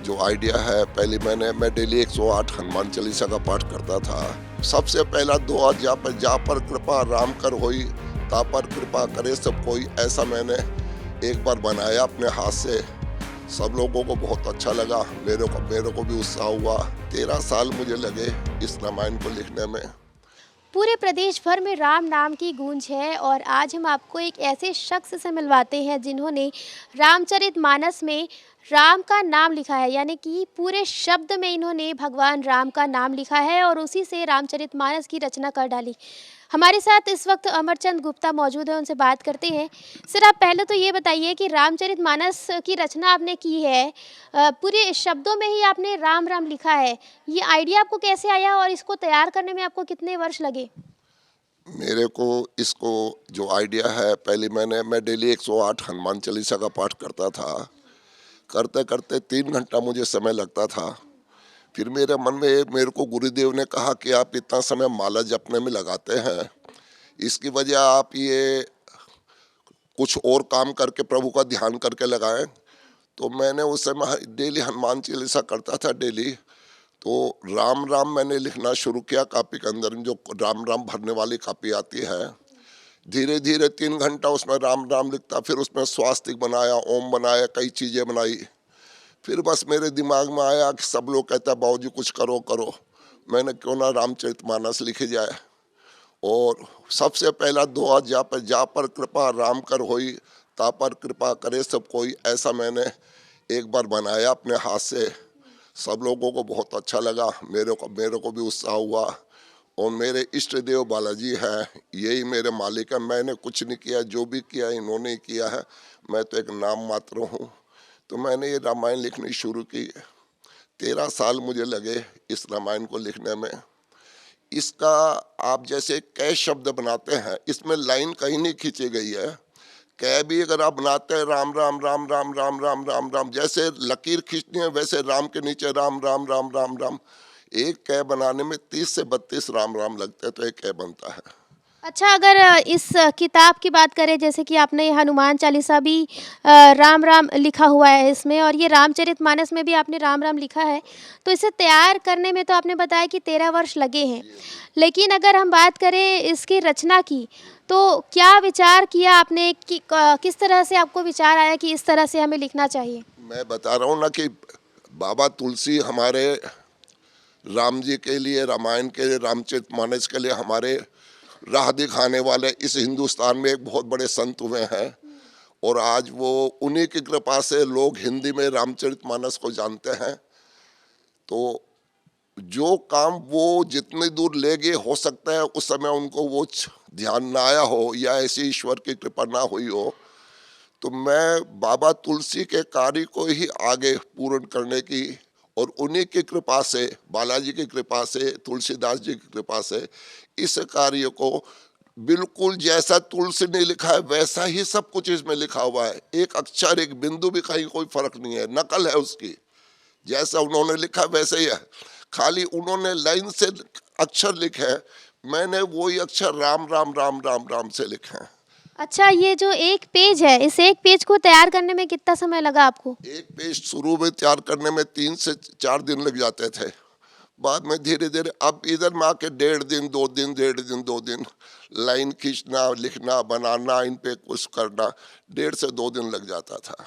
जो आइडिया है, पहले मैं डेली 108 हनुमान चालीसा का पाठ करता था। सबसे पहला दुआ जा पर कृपा राम कर होई, ता पर कृपा करे सब कोई, ऐसा मैंने एक बार बनाया अपने हाथ से। सब लोगों को बहुत अच्छा लगा, मेरे को भी उत्साह हुआ। 13 साल मुझे लगे इस रामायण को लिखने में। पूरे प्रदेश भर में राम नाम की गूंज है और आज हम आपको एक ऐसे शख्स से मिलवाते हैं जिन्होंने रामचरितमानस में राम का नाम लिखा है, यानी कि पूरे शब्द में इन्होंने भगवान राम का नाम लिखा है और उसी से रामचरितमानस की रचना कर डाली। हमारे साथ इस वक्त अमरचंद गुप्ता मौजूद है, उनसे बात करते हैं। सर, आप पहले तो ये बताइए कि रामचरितमानस की रचना आपने की है, पूरे शब्दों में ही आपने राम राम लिखा है। ये आइडिया आपको कैसे आया और इसको तैयार करने में आपको कितने वर्ष लगे? मेरे को इसको जो आइडिया है, पहले मैं डेली 108 हनुमान चालीसा का पाठ करता था। करते करते 3 घंटा मुझे समय लगता था। फिर मेरे मन में मेरे को गुरुदेव ने कहा कि आप इतना समय माला जपने में लगाते हैं, इसकी वजह आप ये कुछ और काम करके प्रभु का ध्यान करके लगाएं। तो मैंने उस समय डेली हनुमान चालीसा करता था डेली। तो राम राम मैंने लिखना शुरू किया कापी के अंदर, जो राम राम भरने वाली कापी आती है। धीरे धीरे 3 घंटा उसमें राम राम लिखता, फिर उसमें स्वास्तिक बनाया, ओम बनाया, कई चीज़ें बनाई। फिर बस मेरे दिमाग में आया कि सब लोग कहते हैं बाबूजी कुछ करो करो, मैंने क्यों ना रामचरितमानस लिखी जाए। और सबसे पहला दुआ जा पर कृपा राम कर होई, ता पर कृपा करे सब कोई, ऐसा मैंने एक बार बनाया अपने हाथ से। सब लोगों को बहुत अच्छा लगा, मेरे को भी उत्साह हुआ। और मेरे इष्ट देव बालाजी हैं, यही मेरे मालिक हैं। मैंने कुछ नहीं किया, जो भी किया इन्होंने ही किया है, मैं तो एक नाम मात्र हूँ। तो मैंने ये रामायण लिखनी शुरू की। 13 साल मुझे लगे इस रामायण को लिखने में। इसका आप जैसे कै शब्द बनाते हैं, इसमें लाइन कहीं नहीं खींची गई है। कै भी अगर आप बनाते हैं राम राम राम राम राम राम राम राम, जैसे लकीर खींचनी है वैसे राम के नीचे राम राम राम राम राम। एक कै बनाने में 30 से 32 राम राम लगते हैं, तो एक कै बनता है। अच्छा, अगर इस किताब की बात करें, जैसे कि आपने हनुमान चालीसा भी राम राम लिखा हुआ है इसमें, और ये रामचरितमानस में भी आपने राम राम लिखा है, तो इसे तैयार करने में तो आपने बताया कि 13 वर्ष लगे हैं। लेकिन अगर हम बात करें इसकी रचना की, तो क्या विचार किया आपने कि किस तरह से आपको विचार आया कि इस तरह से हमें लिखना चाहिए? मैं बता रहा हूँ ना कि बाबा तुलसी हमारे राम जी के लिए, रामायण के लिए, रामचरितमानस के लिए हमारे राह दिखाने वाले इस हिंदुस्तान में एक बहुत बड़े संत हुए हैं। और आज वो उन्हीं की कृपा से लोग हिंदी में रामचरितमानस को जानते हैं। तो जो काम वो जितनी दूर ले गए, हो सकता है उस समय उनको वो ध्यान ना आया हो, या ऐसी ईश्वर की कृपा ना हुई हो। तो मैं बाबा तुलसी के कार्य को ही आगे पूर्ण करने की, और उन्हीं की कृपा से, बालाजी की कृपा से, तुलसीदास जी की कृपा से इस कार्य को बिल्कुल जैसा तुलसी ने लिखा है वैसा ही सब कुछ इसमें लिखा हुआ है। एक अक्षर, एक बिंदु भी कहीं कोई फर्क नहीं है, नकल है उसकी। जैसा उन्होंने लिखा वैसे ही है, खाली उन्होंने लाइन से अक्षर लिखे हैं, मैंने वही अक्षर राम राम राम राम राम से लिखे हैं। अच्छा, ये जो एक पेज है, इस एक पेज को तैयार करने में कितना समय लगा आपको? एक पेज शुरू में तैयार करने में 3 से 4 दिन लग जाते थे। बाद में धीरे धीरे, अब इधर में आके 1.5 दिन 2 दिन, 1.5 दिन 2 दिन, लाइन खींचना, लिखना, बनाना, इन पे कुछ करना, 1.5 से 2 दिन लग जाता था।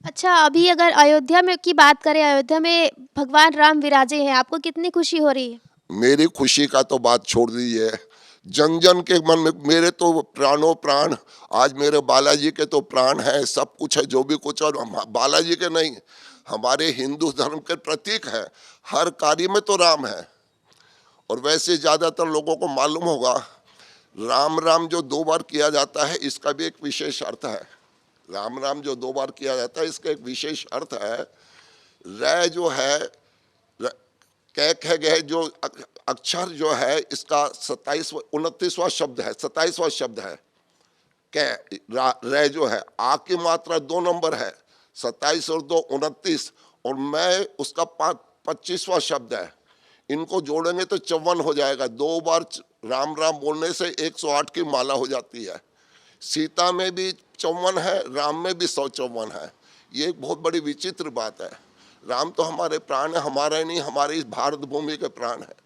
अच्छा, अभी अगर अयोध्या में की बात करें, अयोध्या में भगवान राम विराजे हैं, आपको कितनी खुशी हो रही है? मेरी खुशी का तो बात छोड़ दीजिए, जन जन के मन में, मेरे तो प्राणों प्राण, आज मेरे बालाजी के तो प्राण है, सब कुछ है जो भी कुछ। और बालाजी के नहीं, हमारे हिंदू धर्म के प्रतीक है। हर कार्य में तो राम है। और वैसे ज़्यादातर लोगों को मालूम होगा, राम राम जो 2 बार किया जाता है इसका भी एक विशेष अर्थ है। राम राम जो 2 बार किया जाता है इसका एक विशेष अर्थ है। रै जो है, कह गए जो अक्षर जो है, इसका 29वां शब्द है, 27वां शब्द है। रै जो है, आ की मात्रा 2 नंबर है, 27 और 2 29, और मैं उसका 25वां शब्द है। इनको जोड़ेंगे तो 54 हो जाएगा। 2 बार राम राम बोलने से 108 की माला हो जाती है। सीता में भी 54 है, राम में भी 154 है। ये एक बहुत बड़ी विचित्र बात है। राम तो हमारे प्राण है, हमारा ही नहीं, हमारी इस भारत भूमि के प्राण है।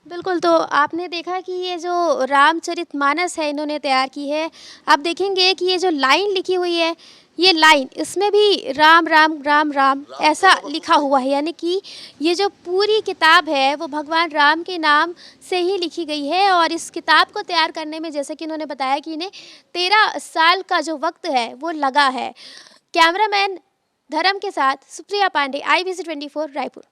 बिल्कुल, तो आपने देखा कि ये जो रामचरितमानस है इन्होंने तैयार की है। आप देखेंगे कि ये जो लाइन लिखी हुई है, ये लाइन इसमें भी राम, राम, राम, राम ऐसा लिखा हुआ है, यानी कि ये जो पूरी किताब है वो भगवान राम के नाम से ही लिखी गई है। और इस किताब को तैयार करने में जैसे कि इन्होंने बताया कि इन्हें 13 साल का जो वक़्त है वो लगा है। कैमरामैन धर्म के साथ सुप्रिया पांडे, IBC 24 रायपुर।